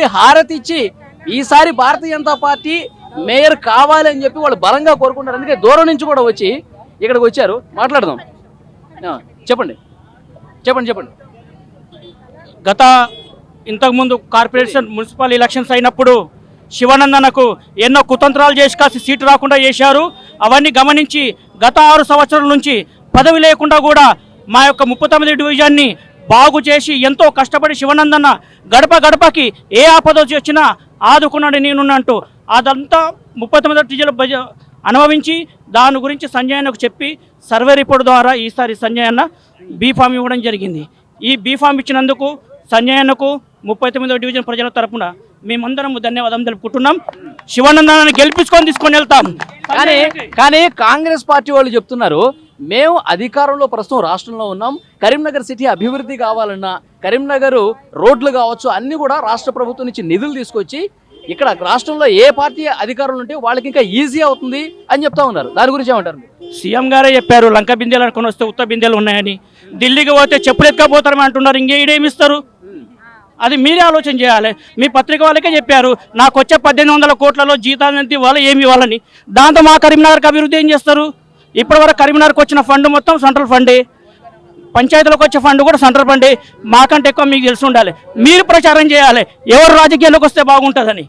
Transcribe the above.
నుండి హారతి ఇచ్చి ఈసారి భారతీయ జనతా పార్టీ మేయర్ కావాలి అని చెప్పి వాళ్ళు బలంగా కోరుకుంటారు. అందుకే దూరం నుంచి కూడా వచ్చి ఇక్కడికి వచ్చారు. మాట్లాడదాం. చెప్పండి చెప్పండి చెప్పండి. గత ఇంతకుముందు కార్పొరేషన్ మున్సిపల్ ఎలక్షన్స్ అయినప్పుడు శివానందనకు ఎన్నో కుతంత్రాలు చేసి కాసి సీటు రాకుండా చేశారు. అవన్నీ గమనించి గత 6 సంవత్సరాల నుంచి పదవి లేకుండా కూడా మా యొక్క 39 డివిజన్ని బాగు చేసి ఎంతో కష్టపడి శివానందన్న గడప గడపకి ఏ ఆపద వచ్చినా ఆదుకున్నాడు నేనున్నట్టు అదంతా 39 డివిజన్ అనుభవించి దాని గురించి సంజయ్ అన్నకు చెప్పి సర్వే రిపోర్ట్ ద్వారా ఈసారి సంజయ్ అన్న బీఫామ్ ఇవ్వడం జరిగింది. ఈ బీఫామ్ ఇచ్చినందుకు సంజయ్ అన్నకు 39 డివిజన్ ప్రజల తరపున మేమందరం ధన్యవాదాలు తెలుపుకుంటున్నాం. శివానందాన్ని గెలిపించుకొని తీసుకొని వెళ్తాం. కానీ కాంగ్రెస్ పార్టీ వాళ్ళు చెప్తున్నారు, మేము అధికారంలో ప్రస్తుతం రాష్ట్రంలో ఉన్నాం, కరీంనగర్ సిటీ అభివృద్ధి కావాలన్నా కరీంనగర్ రోడ్లు కావచ్చు అన్నీ కూడా రాష్ట్ర ప్రభుత్వం నుంచి నిధులు తీసుకొచ్చి ఇక్కడ రాష్ట్రంలో ఏ పార్టీ అధికారంలో ఉంటే వాళ్ళకి ఇంకా ఈజీ అవుతుంది అని చెప్తా ఉన్నారు. దాని గురించి ఏమంటారు? సీఎం గారే చెప్పారు లంక బిందెలు అనుకుని వస్తే ఉత్త బిందెలు ఉన్నాయని. ఢిల్లీకి పోతే చెప్పులు ఎత్తుకపోతారని అంటున్నారు. ఇంకేడేమి ఇస్తారు? అది మీరే ఆలోచన చేయాలి. మీ పత్రిక వాళ్ళకే చెప్పారు నాకు వచ్చే 1800 కోట్లలో జీతాలు ఎంత ఇవ్వాలి, ఏమి ఇవ్వాలని. దాంతో మా కరీంనగర్కి అభివృద్ధి ఏం చేస్తారు? ఇప్పటివరకు కరీంనగర్కి వచ్చిన ఫండ్ మొత్తం సెంట్రల్ ఫండే, పంచాయతీలకు వచ్చే ఫండ్ కూడా సెంట్రల్ ఫండే. మాకంటే ఎక్కువ మీకు తెలిసి ఉండాలి. మీరు ప్రచారం చేయాలి ఎవరు రాజకీయాల్లోకి వస్తే బాగుంటుందని.